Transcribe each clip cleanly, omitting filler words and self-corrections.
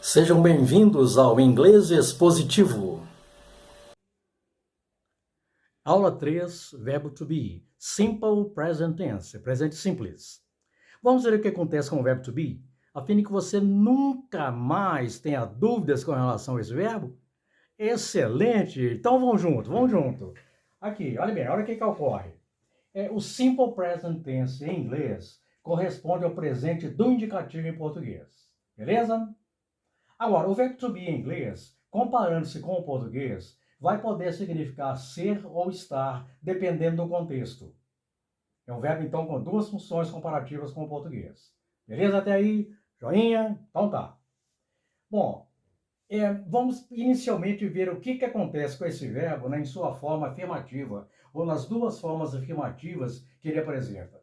Sejam bem-vindos ao Inglês Expositivo. Aula 3, verbo to be. Simple present tense, presente simples. Vamos ver o que acontece com o verbo to be, a fim de que você nunca mais tenha dúvidas com relação a esse verbo? Excelente! Então vamos junto, vamos junto. Aqui, olha bem, olha o que ocorre. O simple present tense em inglês corresponde ao presente do indicativo em português. Beleza? Agora, o verbo to be em inglês, comparando-se com o português, vai poder significar ser ou estar, dependendo do contexto. É um verbo, então, com duas funções comparativas com o português. Beleza até aí? Joinha? Então tá. Bom, vamos inicialmente ver o que acontece com esse verbo, né, em sua forma afirmativa, ou nas duas formas afirmativas que ele apresenta.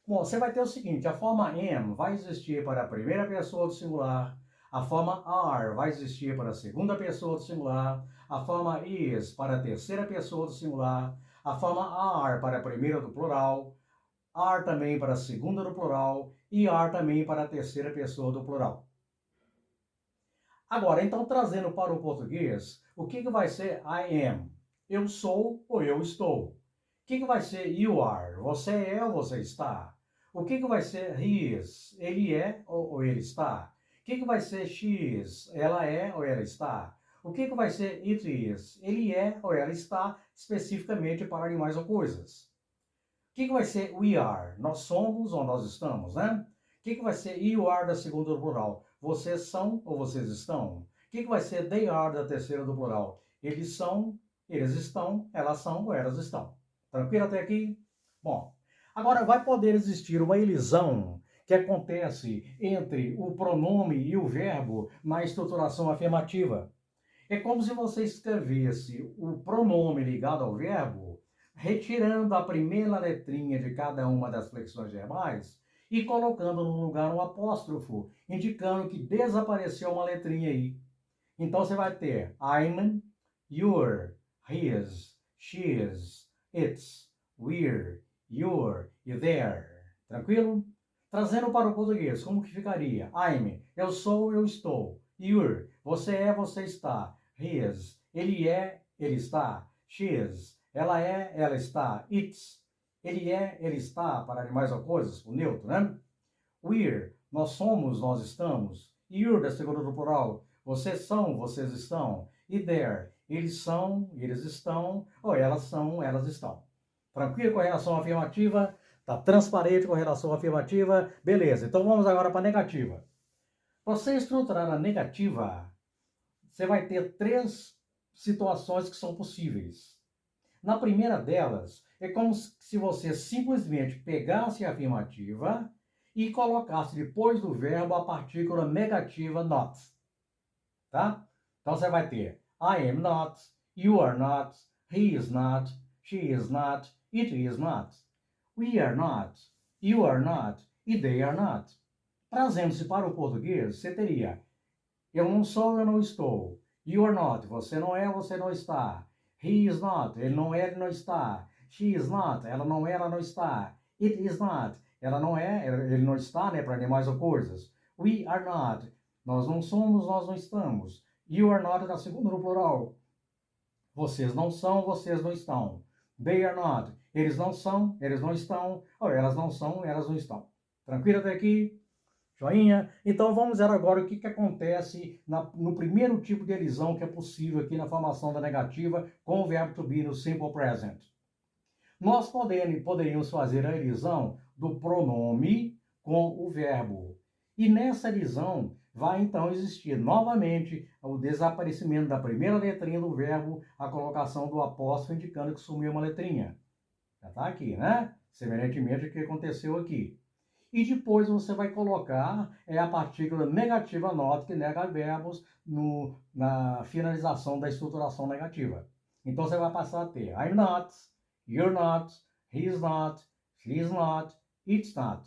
Bom, você vai ter o seguinte, a forma am vai existir para a primeira pessoa do singular, a forma are vai existir para a segunda pessoa do singular, a forma is para a terceira pessoa do singular, a forma are para a primeira do plural, are também para a segunda do plural e are também para a terceira pessoa do plural. Agora, então, trazendo para o português, o que vai ser I am? Eu sou ou eu estou. O que vai ser you are? Você é ou você está? O que vai ser he is? Ele é ou ele está? O que vai ser she is? Ela é ou ela está? O que vai ser it is? Ele é ou ela está, especificamente para animais ou coisas. O que vai ser we are? Nós somos ou nós estamos, né? O que vai ser you are da segunda do plural? Vocês são ou vocês estão? O que vai ser they are da terceira do plural? Eles são, eles estão, elas são ou elas estão. Tranquilo até aqui? Bom, agora vai poder existir uma elisão que acontece entre o pronome e o verbo na estruturação afirmativa. É como se você escrevesse o pronome ligado ao verbo, retirando a primeira letrinha de cada uma das flexões verbais e colocando no lugar um apóstrofo, indicando que desapareceu uma letrinha aí. Então você vai ter I'm, your, his, she's, its, we're, your e their. Tranquilo? Trazendo para o português, como que ficaria? I'm, eu sou, eu estou. Your, você é, você está. His, ele é, ele está. She's, ela é, ela está. It's, ele é, ele está, para animais ou coisas, o neutro, né? We're, nós somos, nós estamos. You're, da segunda do plural, vocês são, vocês estão. E there, eles são, eles estão. Ou elas são, elas estão. Tranquilo com a relação afirmativa? Tá transparente com a relação afirmativa? Beleza, então vamos agora para a negativa. Para você estruturar a negativa, você vai ter três situações que são possíveis. Na primeira delas, é como se você simplesmente pegasse a afirmativa e colocasse depois do verbo a partícula negativa not. Tá? Então você vai ter I am not, you are not, he is not, she is not, it is not. We are not, you are not e they are not. Trazendo-se para o português, você teria eu não sou, eu não estou. You are not, você não é, você não está. He is not, ele não é, ele não está. She is not, ela não é, ela não está. It is not, ela não é, ele não está, né, para animais ou coisas. We are not, nós não somos, nós não estamos. You are not na segunda no plural. Vocês não são, vocês não estão. They are not, eles não são, eles não estão. Ou elas não são, elas não estão. Tranquilo até aqui? Joinha? Então vamos ver agora o que acontece no primeiro tipo de elisão que é possível aqui na formação da negativa com o verbo to be no simple present. Nós poderíamos fazer a elisão do pronome com o verbo. E nessa elisão vai então existir novamente o desaparecimento da primeira letrinha do verbo, a colocação do apóstrofo indicando que sumiu uma letrinha. Já está aqui, né? Semelhantemente ao que aconteceu aqui. E depois você vai colocar a partícula negativa not, que nega verbos, na finalização da estruturação negativa. Então você vai passar a ter I'm not, you're not, he's not, she's not, it's not,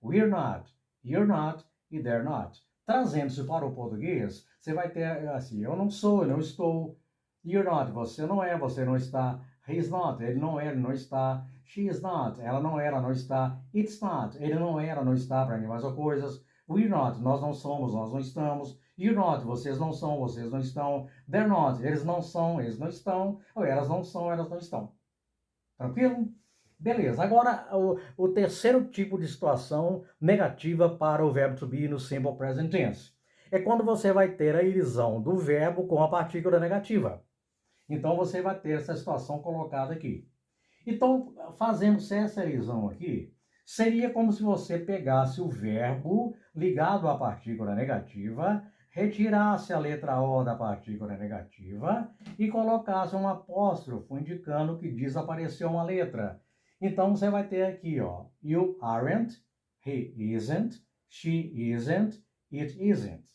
we're not, you're not e they're not. Trazendo-se para o português, você vai ter assim, eu não sou, eu não estou, you're not, você não é, você não está, he's not, ele não é, ele não está, she is not, ela não é, ela não está, it's not, ele não é, ela não está, para animais ou coisas, We're not, nós não somos, nós não estamos. You're not, vocês não são, vocês não estão. They're not, eles não são, eles não estão. Ou elas não são, elas não estão. Tranquilo? Beleza. Agora, o terceiro tipo de situação negativa para o verbo to be no simple present tense é quando você vai ter a elisão do verbo com a partícula negativa. Então, você vai ter essa situação colocada aqui. Então, fazendo-se essa elisão aqui, seria como se você pegasse o verbo ligado à partícula negativa, retirasse a letra O da partícula negativa e colocasse um apóstrofo indicando que desapareceu uma letra. Então, você vai ter aqui, ó, you aren't, he isn't, she isn't, it isn't.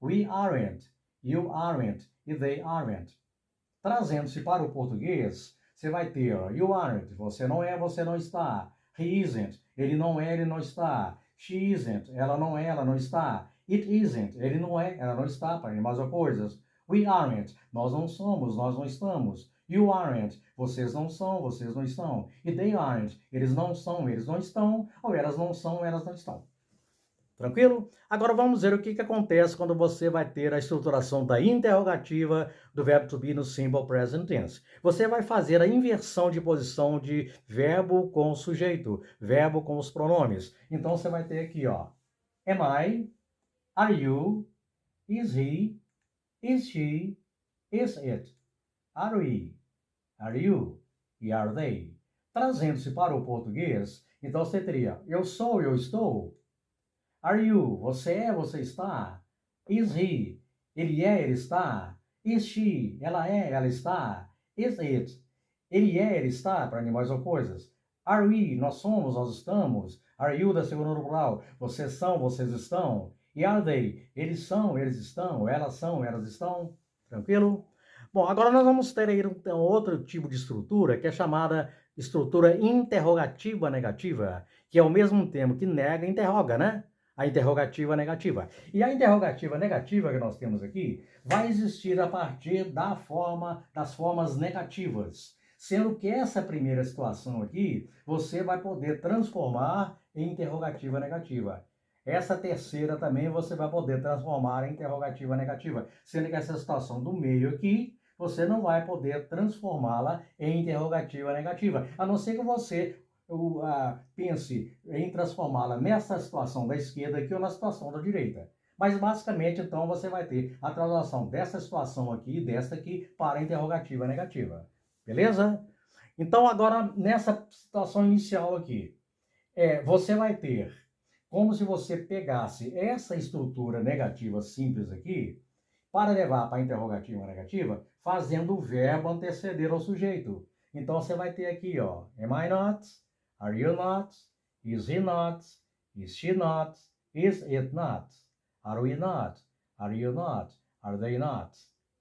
We aren't, you aren't e they aren't. Trazendo-se para o português, você vai ter you aren't, você não é, você não está. He isn't, ele não é, ele não está. She isn't, ela não é, ela não está. It isn't, ele não é, ela não está, para animais ou coisas. We aren't, nós não somos, nós não estamos. You aren't, vocês não são, vocês não estão. E they aren't, eles não são, eles não estão. Ou elas não são, elas não estão. Tranquilo? Agora vamos ver o que acontece quando você vai ter a estruturação da interrogativa do verbo to be no simple present tense. Você vai fazer a inversão de posição de verbo com sujeito, verbo com os pronomes. Então você vai ter aqui, ó, am I, are you, is he, is she, is it, are we, are you e are they. Trazendo-se para o português, então você teria eu sou, eu estou. Are you? Você é, você está. Is he? Ele é, ele está. Is she? Ela é, ela está. Is it? Ele é, ele está, para animais ou coisas. Are we? Nós somos, nós estamos. Are you, da segunda no plural. Vocês são, vocês estão. E are they? Eles são, eles estão. Elas são, elas estão. Tranquilo? Bom, agora nós vamos ter aí então outro tipo de estrutura que é chamada estrutura interrogativa negativa, que é o mesmo termo que nega e interroga, né? A interrogativa negativa. E a interrogativa negativa que nós temos aqui vai existir a partir das formas negativas. Sendo que essa primeira situação aqui, você vai poder transformar em interrogativa negativa. Essa terceira também você vai poder transformar em interrogativa negativa. Sendo que essa situação do meio aqui, você não vai poder transformá-la em interrogativa negativa. A não ser que você pense em transformá-la nessa situação da esquerda aqui ou na situação da direita. Mas basicamente, então, você vai ter a translação dessa situação aqui e desta aqui para a interrogativa negativa. Beleza? Então, agora, nessa situação inicial aqui, você vai ter como se você pegasse essa estrutura negativa simples aqui para levar para a interrogativa negativa, fazendo o verbo anteceder ao sujeito. Então, você vai ter aqui, ó, am I not? Are you not? Is he not? Is she not? Is it not? Are we not? Are you not? Are they not?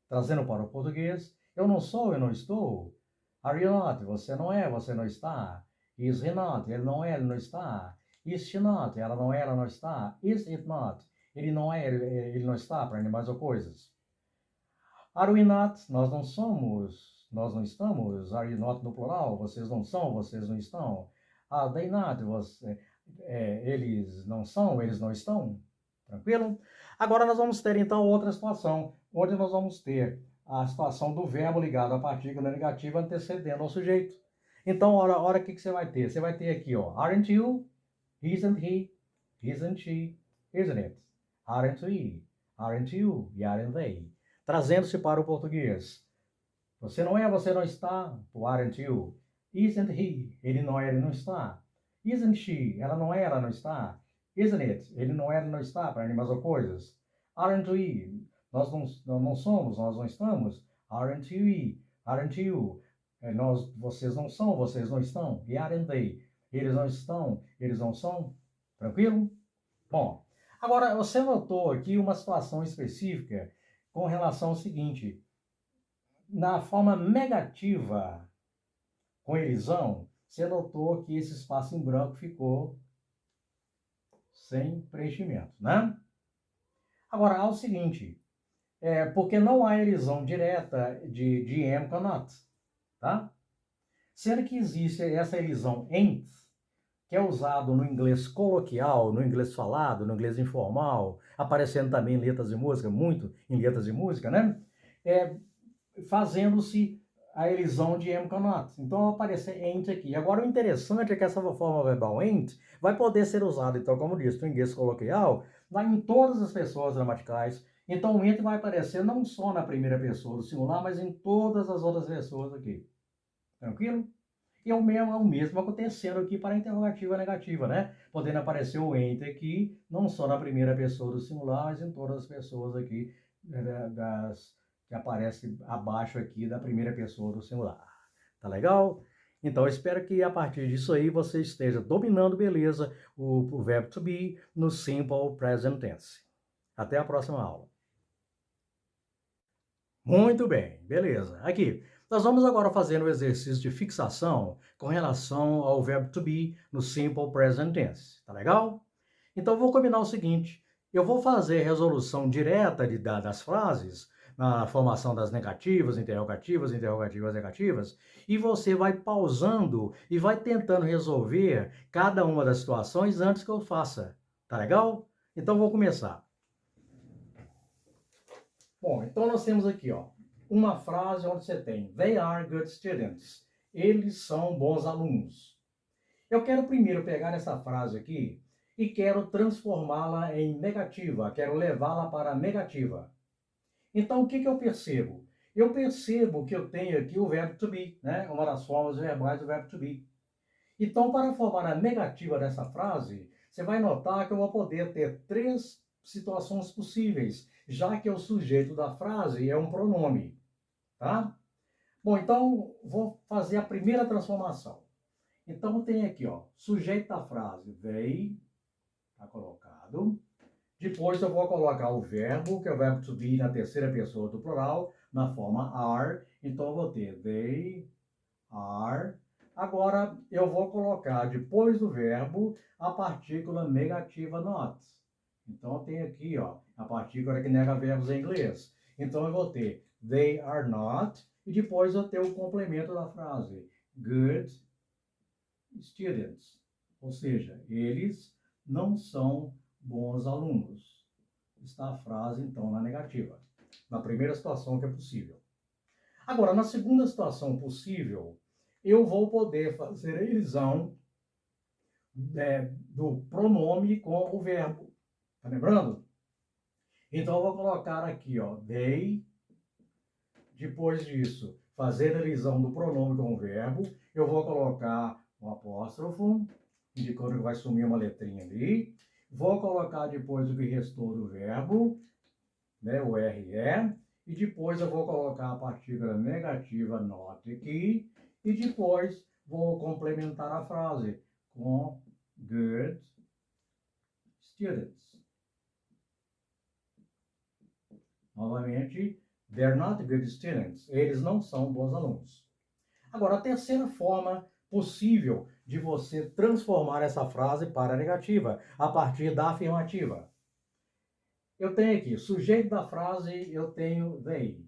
Trazendo para o português, eu não sou, eu não estou. Are you not? Você não é, você não está. Is he not? Ele não é, ele não está. Is she not? Ela não é, ela não está. Is it not? Ele não é, ele não está, para animais ou coisas. Are we not? Nós não somos, nós não estamos. Are you not no plural? Vocês não são, vocês não estão. Are they not? Eles não são, eles não estão. Tranquilo? Agora nós vamos ter então outra situação, onde nós vamos ter a situação do verbo ligado à partícula negativa antecedendo ao sujeito. Então, olha o que você vai ter. Você vai ter aqui, ó, aren't you? Isn't he? Isn't she? Isn't it? Aren't we? Aren't you? E aren't they? Trazendo-se para o português. Você não é, você não está. Aren't you? Isn't he? Ele não é, ele não está. Isn't she? Ela não é, ela não está. Isn't it? Ele não é, ele não está, para animais ou coisas. Aren't we? Nós não somos, nós não estamos. Aren't we? Aren't you? Vocês não são, vocês não estão. E aren't they? Eles não estão, eles não são. Tranquilo? Bom, agora você notou aqui uma situação específica com relação ao seguinte. Na forma negativa, com elisão, você notou que esse espaço em branco ficou sem preenchimento, né? Agora, há o seguinte, porque não há elisão direta de am com not, tá? Sendo que existe essa elisão ain't, que é usado no inglês coloquial, no inglês falado, no inglês informal, aparecendo também em letras de música, muito em letras de música, né? Fazendo-se a elisão de am cannot. Então vai aparecer ain't aqui. Agora o interessante é que essa forma verbal ain't vai poder ser usada, então, como disse, no inglês coloquial, em todas as pessoas gramaticais. Então o ain't vai aparecer não só na primeira pessoa do singular, mas em todas as outras pessoas aqui. Tranquilo? E é o mesmo acontecendo aqui para a interrogativa negativa, né? Podendo aparecer o ain't aqui, não só na primeira pessoa do singular, mas em todas as pessoas aqui que aparece abaixo aqui da primeira pessoa do singular. Tá legal? Então, eu espero que a partir disso aí você esteja dominando, beleza, o verbo to be no simple present tense. Até a próxima aula. Muito bem, beleza. Aqui, nós vamos agora fazer um exercício de fixação com relação ao verbo to be no simple present tense. Tá legal? Então, vou combinar o seguinte. Eu vou fazer resolução direta das frases, na formação das negativas, interrogativas, interrogativas, negativas, e você vai pausando e vai tentando resolver cada uma das situações antes que eu faça. Tá legal? Então, vou começar. Bom, então nós temos aqui, ó, uma frase onde você tem They are good students. Eles são bons alunos. Eu quero primeiro pegar essa frase aqui e quero transformá-la em negativa, quero levá-la para a negativa. Então, o que eu percebo? Eu percebo que eu tenho aqui o verbo to be, né? Uma das formas verbais do verbo to be. Então, para formar a negativa dessa frase, você vai notar que eu vou poder ter três situações possíveis, já que o sujeito da frase é um pronome, tá? Bom, então, vou fazer a primeira transformação. Então, tem aqui, ó, sujeito da frase, they, está colocado. Depois eu vou colocar o verbo, que é o verbo to be na terceira pessoa do plural, na forma are. Então, eu vou ter they are. Agora, eu vou colocar depois do verbo a partícula negativa not. Então, eu tenho aqui, ó, a partícula que nega verbos em inglês. Então, eu vou ter they are not. E depois eu tenho o complemento da frase, good students. Ou seja, eles não são bons alunos. Está a frase, então, na negativa. Na primeira situação que é possível. Agora, na segunda situação possível, eu vou poder fazer a elisão do pronome com o verbo. Tá lembrando? Então, eu vou colocar aqui, ó, they. Depois disso, fazer a elisão do pronome com o verbo. Eu vou colocar um apóstrofo, indicando que vai sumir uma letrinha ali. Vou colocar depois o que restou do verbo, né, o RE. E depois eu vou colocar a partícula negativa not aqui. E depois vou complementar a frase com good students. Novamente, they're not good students. Eles não são bons alunos. Agora, a terceira forma possível de você transformar essa frase para a negativa, a partir da afirmativa. Eu tenho aqui, sujeito da frase, eu tenho they.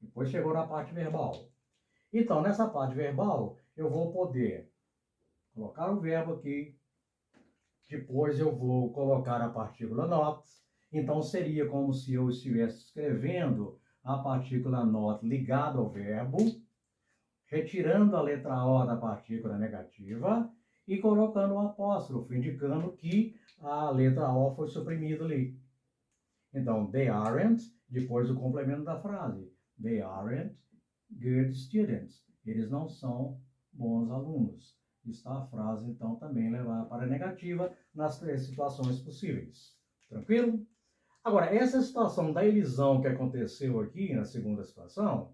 Depois chegou na parte verbal. Então, nessa parte verbal, eu vou poder colocar o verbo aqui, depois eu vou colocar a partícula not. Então, seria como se eu estivesse escrevendo a partícula not ligada ao verbo, retirando a letra O da partícula negativa e colocando um apóstrofo, indicando que a letra O foi suprimida ali. Então, they aren't, depois o complemento da frase. They aren't good students. Eles não são bons alunos. Está a frase, então, também levada para a negativa nas três situações possíveis. Tranquilo? Agora, essa situação da elisão que aconteceu aqui, na segunda situação,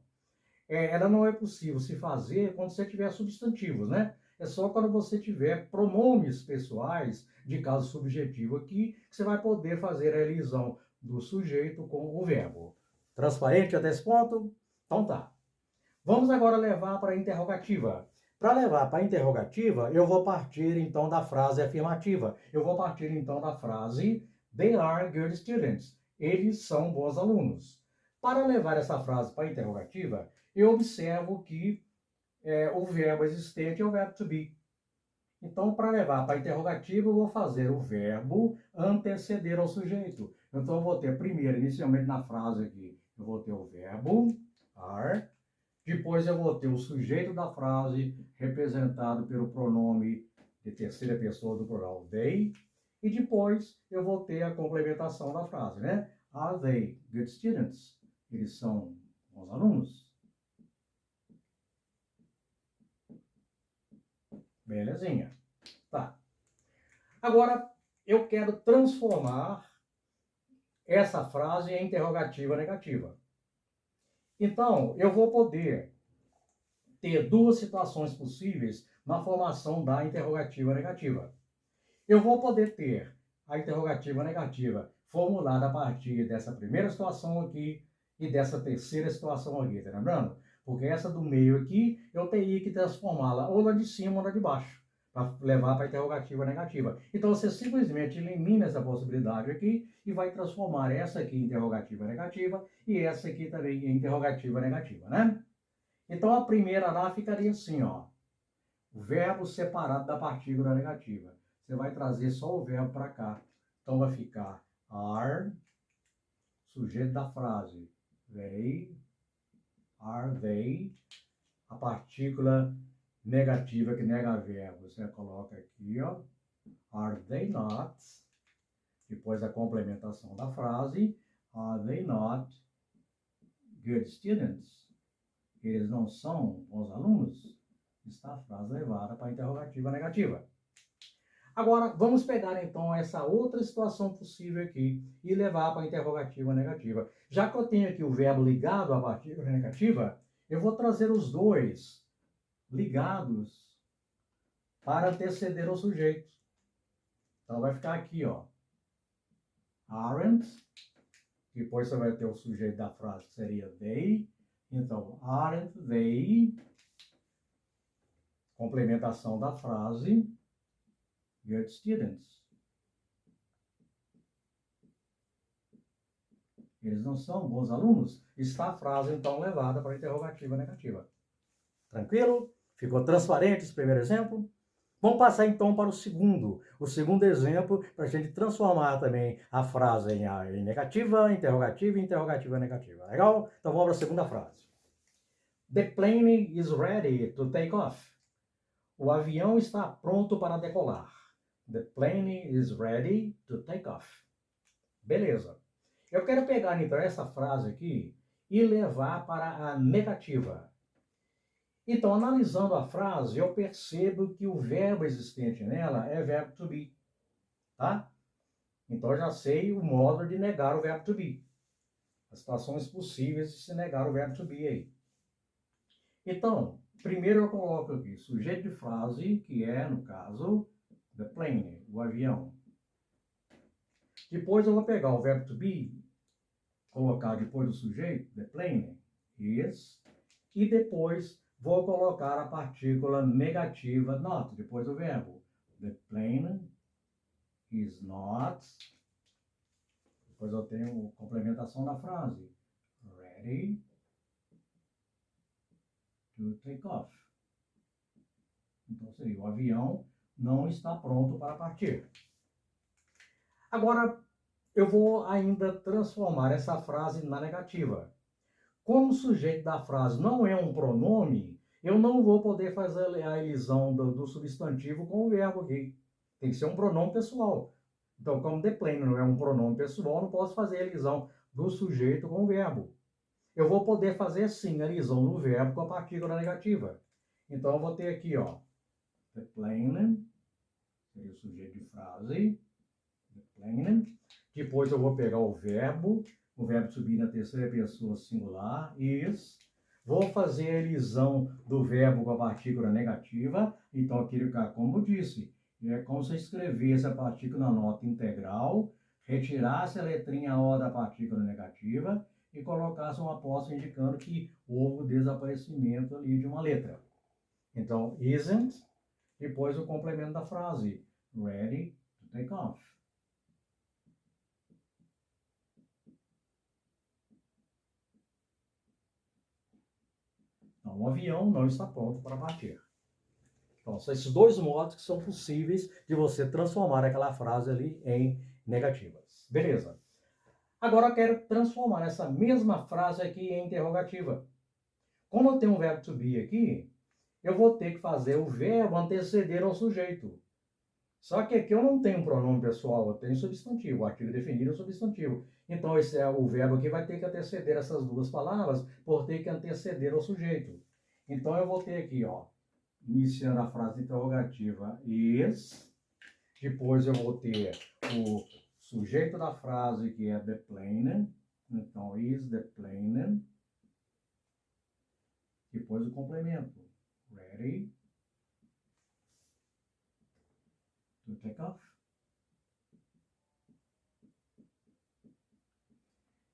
ela não é possível se fazer quando você tiver substantivos, né? É só quando você tiver pronomes pessoais de caso subjetivo aqui, que você vai poder fazer a elisão do sujeito com o verbo. Transparente até esse ponto? Então tá. Vamos agora levar para a interrogativa. Para levar para a interrogativa, eu vou partir então da frase afirmativa. Eu vou partir então da frase They are good students. Eles são bons alunos. Para levar essa frase para a interrogativa, eu observo que o verbo existente é o verbo to be. Então, para levar para interrogativo, eu vou fazer o verbo anteceder ao sujeito. Então, eu vou ter primeiro, inicialmente na frase aqui, eu vou ter o verbo are. Depois eu vou ter o sujeito da frase representado pelo pronome de terceira pessoa do plural they. E depois eu vou ter a complementação da frase, né? Are they good students? Eles são bons alunos? Belezinha. Tá. Agora, eu quero transformar essa frase em interrogativa negativa. Então, eu vou poder ter duas situações possíveis na formação da interrogativa negativa. Eu vou poder ter a interrogativa negativa formulada a partir dessa primeira situação aqui e dessa terceira situação aqui, tá lembrando? Porque essa do meio aqui, eu teria que transformá-la ou lá de cima ou lá de baixo, para levar para a interrogativa negativa. Então, você simplesmente elimina essa possibilidade aqui e vai transformar essa aqui em interrogativa negativa e essa aqui também em interrogativa negativa, né? Então, a primeira lá ficaria assim, ó. O verbo separado da partícula negativa. Você vai trazer só o verbo para cá. Então, vai ficar are, sujeito da frase. They, are they. A partícula negativa que nega verbo, você coloca aqui, ó. Are they not? Depois a complementação da frase. Are they not good students? Eles não são bons alunos? Está a frase levada para a interrogativa negativa. Agora, vamos pegar então essa outra situação possível aqui e levar para a interrogativa negativa. Já que eu tenho aqui o verbo ligado à partícula negativa, eu vou trazer os dois ligados para anteceder o sujeito. Então, vai ficar aqui, ó. Aren't. Depois você vai ter o sujeito da frase, que seria they. Então, aren't they. Complementação da frase. Good students. Eles não são bons alunos? Está a frase, então, levada para a interrogativa negativa. Tranquilo? Ficou transparente esse primeiro exemplo? Vamos passar, então, para o segundo exemplo, para a gente transformar também a frase em negativa, interrogativa e interrogativa negativa. Legal? Então, vamos para a segunda frase. The plane is ready to take off. O avião está pronto para decolar. The plane is ready to take off. Beleza. Eu quero pegar, então, essa frase aqui e levar para a negativa. Então, analisando a frase, eu percebo que o verbo existente nela é verbo to be, tá? Então, eu já sei o modo de negar o verbo to be. As situações possíveis de se negar o verbo to be aí. Então, primeiro eu coloco aqui sujeito de frase, que é, no caso, the plane, o avião. Depois eu vou pegar o verbo to be, colocar depois do sujeito, the plane, is, e depois vou colocar a partícula negativa not, depois do verbo. The plane is not. Depois eu tenho a complementação da frase. Ready to take off. Então seria, o avião não está pronto para partir. Agora, eu vou ainda transformar essa frase na negativa. Como o sujeito da frase não é um pronome, eu não vou poder fazer a elisão do substantivo com o verbo aqui. Tem que ser um pronome pessoal. Então, como the plane não é um pronome pessoal, não posso fazer a elisão do sujeito com o verbo. Eu vou poder fazer sim a elisão do verbo com a partícula negativa. Então, eu vou ter aqui, ó, the plane, seria o sujeito de frase, the plane. Depois eu vou pegar o verbo subir na terceira pessoa singular, is. Vou fazer a elisão do verbo com a partícula negativa. Então, aqui fica como eu disse. É como se eu escrevesse a partícula na nota integral, retirasse a letrinha O da partícula negativa e colocasse um apóstrofo indicando que houve o desaparecimento ali de uma letra. Então, isn't, depois o complemento da frase, ready to take off. Então, o avião não está pronto para partir. Então, são esses dois modos que são possíveis de você transformar aquela frase ali em negativas. Beleza. Agora eu quero transformar essa mesma frase aqui em interrogativa. Como eu tenho um verbo to be aqui, eu vou ter que fazer o verbo anteceder ao sujeito. Só que aqui eu não tenho um pronome pessoal, eu tenho substantivo, o artigo definido é o substantivo. Então, esse é o verbo aqui vai ter que anteceder essas duas palavras, por ter que anteceder ao sujeito. Então, eu vou ter aqui, ó, iniciando a frase interrogativa, is. Depois eu vou ter o sujeito da frase, que é the plane. Então, is the plane. Depois o complemento, ready to take off.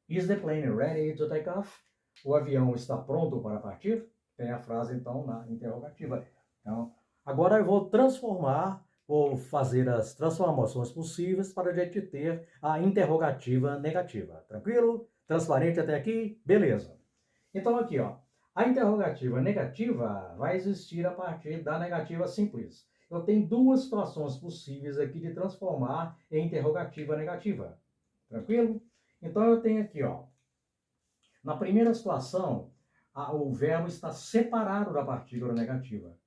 Is the plane ready to take off? O avião está pronto para partir? Tem a frase, então, na interrogativa. Então, agora eu vou fazer as transformações possíveis para a gente ter a interrogativa negativa. Tranquilo? Transparente até aqui? Beleza. Então, aqui, ó, a interrogativa negativa vai existir a partir da negativa simples. Eu tenho duas situações possíveis aqui de transformar em interrogativa negativa. Tranquilo? Então, eu tenho aqui, ó, na primeira situação, o verbo está separado da partícula negativa.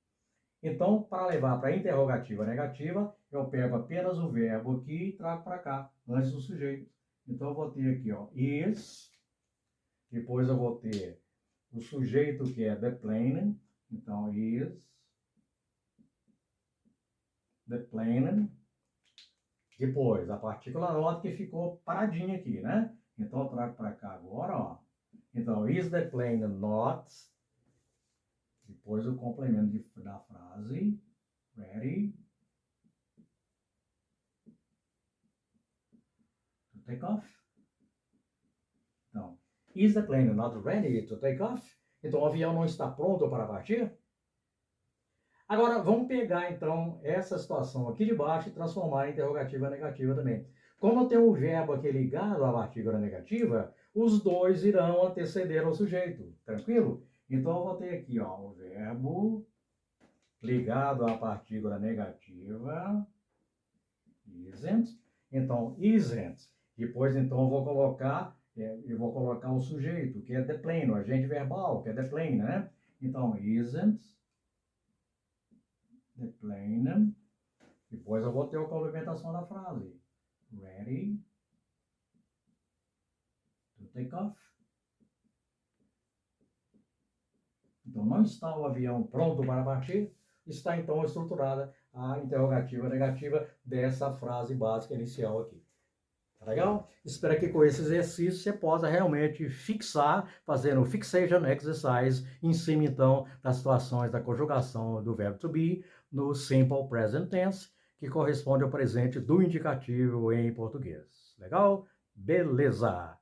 Então, para levar para a interrogativa negativa, eu pego apenas o verbo aqui e trago para cá, antes do sujeito. Então, eu vou ter aqui, ó, is. Depois eu vou ter o sujeito, que é the plane. Então, is the plane. Depois, a partícula not, que ficou paradinha aqui, né? Então, eu trago para cá agora, ó. Então, is the plane not. Depois, o complemento da frase, ready to take off. Então, is the plane not ready to take off? Então, o avião não está pronto para partir? Agora, vamos pegar, então, essa situação aqui de baixo e transformar em interrogativa negativa também. Como eu tenho o verbo aqui ligado à partícula negativa, os dois irão anteceder ao sujeito, tranquilo? Então, eu vou ter aqui, ó, o verbo ligado à partícula negativa, isn't. Então, isn't. Depois, então, eu vou colocar o sujeito, que é the plane, o agente verbal, que é the plane, né? Então, isn't the plane. Depois eu vou ter a complementação da frase. Ready to take off. Então, não está o avião pronto para partir. Está, então, estruturada a interrogativa negativa dessa frase básica inicial aqui. Tá legal? Espero que com esse exercício você possa realmente fixar, fazendo o fixation exercise em cima, então, das situações da conjugação do verbo to be no simple present tense, que corresponde ao presente do indicativo em português. Legal? Beleza!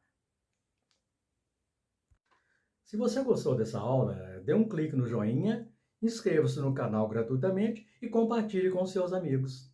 Se você gostou dessa aula, dê um clique no joinha, inscreva-se no canal gratuitamente e compartilhe com seus amigos.